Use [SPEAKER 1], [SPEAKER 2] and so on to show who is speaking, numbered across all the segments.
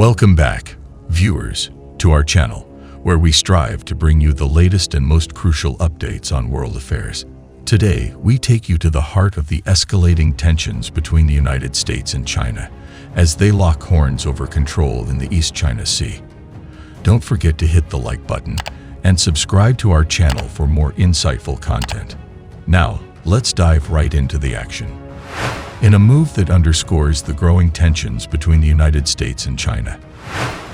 [SPEAKER 1] Welcome back, viewers, to our channel, where we strive to bring you the latest and most crucial updates on world affairs. Today, we take you to the heart of the escalating tensions between the United States and China, as they lock horns over control in the East China Sea. Don't forget to hit the like button and subscribe to our channel for more insightful content. Now, let's dive right into the action. In a move that underscores the growing tensions between the United States and China,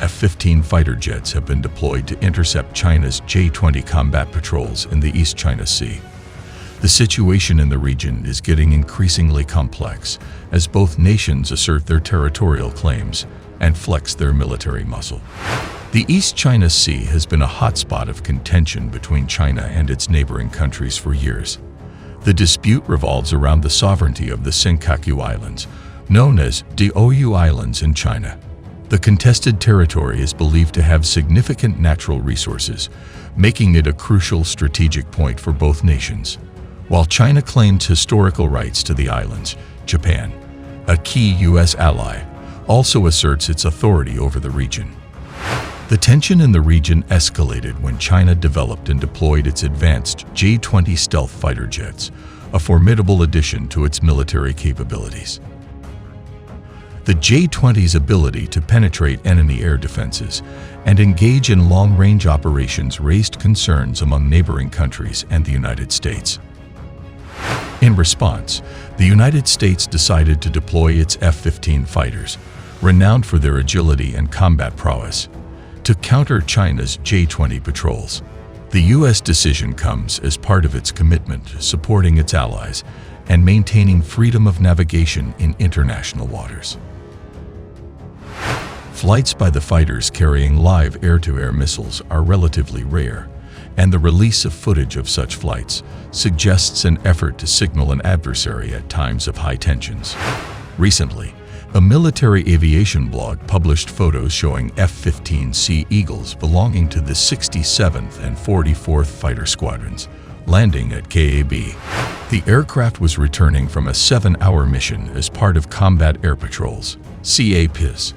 [SPEAKER 1] F-15 fighter jets have been deployed to intercept China's j-20 combat patrols in the East China Sea. The situation in the region is getting increasingly complex as both nations assert their territorial claims and flex their military muscle. The East China Sea has been a hotspot of contention between China and its neighboring countries for years. The dispute revolves around the sovereignty of the Senkaku Islands, known as Diaoyu Islands in China. The contested territory is believed to have significant natural resources, making it a crucial strategic point for both nations. While China claims historical rights to the islands, Japan, a key U.S. ally, also asserts its authority over the region. The tension in the region escalated when China developed and deployed its advanced j-20 stealth fighter jets, a formidable addition to its military capabilities. The j-20's ability to penetrate enemy air defenses and engage in long-range operations raised concerns among neighboring countries and the United States. In response, the United States decided to deploy its F-15 fighters, renowned for their agility and combat prowess, to counter China's j-20 patrols. The U.S. decision comes as part of its commitment to supporting its allies and maintaining freedom of navigation in international waters. Flights by the fighters carrying live air-to-air missiles are relatively rare, and the release of footage of such flights suggests an effort to signal an adversary at times of high tensions. Recently, a military aviation blog published photos showing F-15 Sea Eagles belonging to the 67th and 44th Fighter Squadrons landing at KAB. The aircraft was returning from a 7-hour mission as part of combat air patrols, CAPs,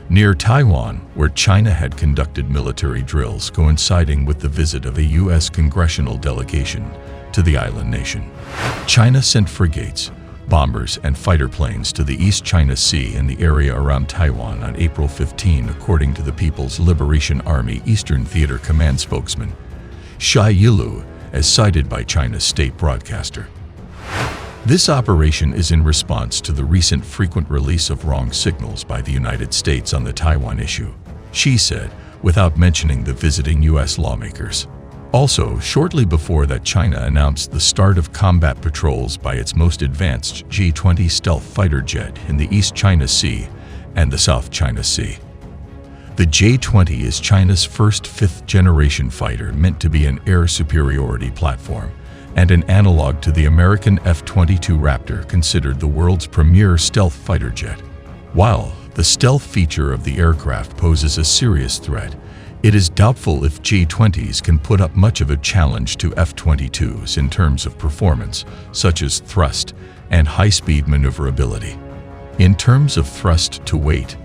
[SPEAKER 1] near Taiwan, where China had conducted military drills coinciding with the visit of a U.S. congressional delegation to the island nation. China sent frigates, bombers, and fighter planes to the East China Sea and the area around Taiwan on April 15, according to the People's Liberation Army Eastern Theater Command spokesman Shai Yilu, as cited by China's state broadcaster. This operation is in response to the recent frequent release of wrong signals by the United States on the Taiwan issue, she said, without mentioning the visiting U.S. lawmakers. Also, shortly before that, China announced the start of combat patrols by its most advanced j-20 stealth fighter jet in the East China Sea and the South China Sea. The j-20 is China's first fifth-generation fighter meant to be an air superiority platform and an analog to the American F-22 Raptor, considered the world's premier stealth fighter jet. While the stealth feature of the aircraft poses a serious threat, it is doubtful if j-20s can put up much of a challenge to F-22s in terms of performance, such as thrust and high-speed maneuverability. In terms of thrust to weight,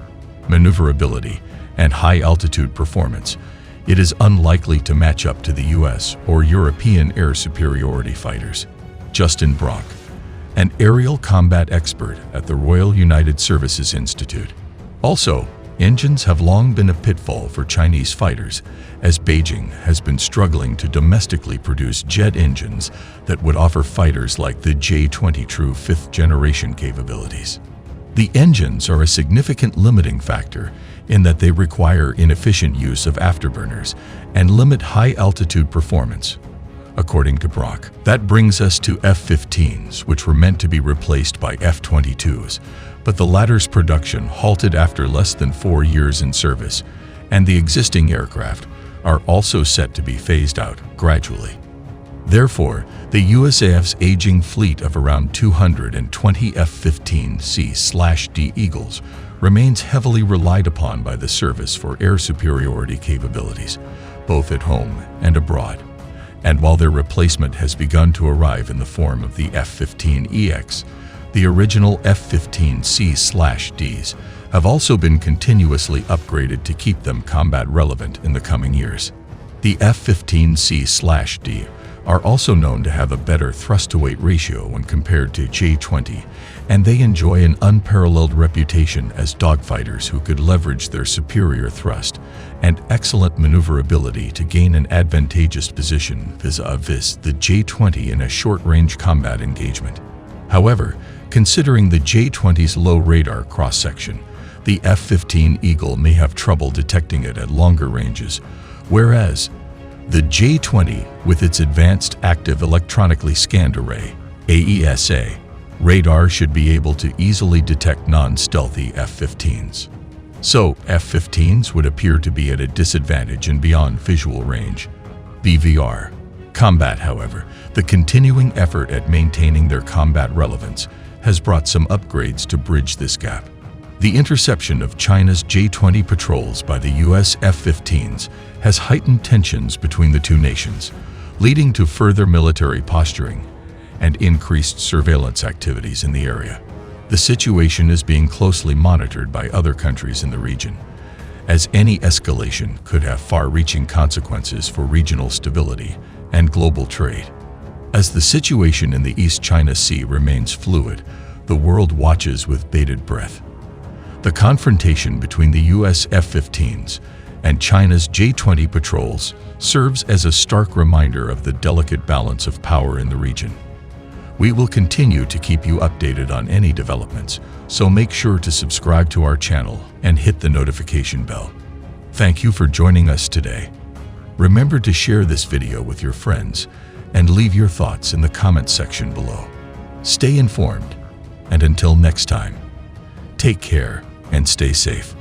[SPEAKER 1] maneuverability, and high-altitude performance, it is unlikely to match up to the U.S. or European air superiority fighters. Justin Brock, an aerial combat expert at the Royal United Services Institute. Also, engines have long been a pitfall for Chinese fighters, as Beijing has been struggling to domestically produce jet engines that would offer fighters like the j-20 true fifth-generation capabilities. The engines are a significant limiting factor in that they require inefficient use of afterburners and limit high-altitude performance. According to Brock, that brings us to F-15s, which were meant to be replaced by F-22s, but the latter's production halted after less than 4 years in service, and the existing aircraft are also set to be phased out gradually. Therefore, the USAF's aging fleet of around 220 F-15C/D Eagles remains heavily relied upon by the service for air superiority capabilities, both at home and abroad. And while their replacement has begun to arrive in the form of the F-15EX, the original F-15C/Ds have also been continuously upgraded to keep them combat relevant in the coming years. The F-15C/D are also known to have a better thrust-to-weight ratio when compared to j-20, and they enjoy an unparalleled reputation as dogfighters who could leverage their superior thrust and excellent maneuverability to gain an advantageous position vis-a-vis the j-20 in a short-range combat engagement. However, considering the j-20's low radar cross-section, the F-15 Eagle may have trouble detecting it at longer ranges, whereas the j-20, with its Advanced Active Electronically Scanned Array (AESA) radar, should be able to easily detect non-stealthy F-15s. So, F-15s would appear to be at a disadvantage in beyond visual range (BVR) combat. However, the continuing effort at maintaining their combat relevance has brought some upgrades to bridge this gap. The interception of China's j-20 patrols by the U.S. F-15s has heightened tensions between the two nations, leading to further military posturing and increased surveillance activities in the area. The situation is being closely monitored by other countries in the region, as any escalation could have far-reaching consequences for regional stability and global trade. As the situation in the East China Sea remains fluid, the world watches with bated breath. The confrontation between the U.S. F-15s and China's j-20 patrols serves as a stark reminder of the delicate balance of power in the region. We will continue to keep you updated on any developments, so make sure to subscribe to our channel and hit the notification bell. Thank you for joining us today. Remember to share this video with your friends and leave your thoughts in the comment section below. Stay informed, and until next time, take care and stay safe.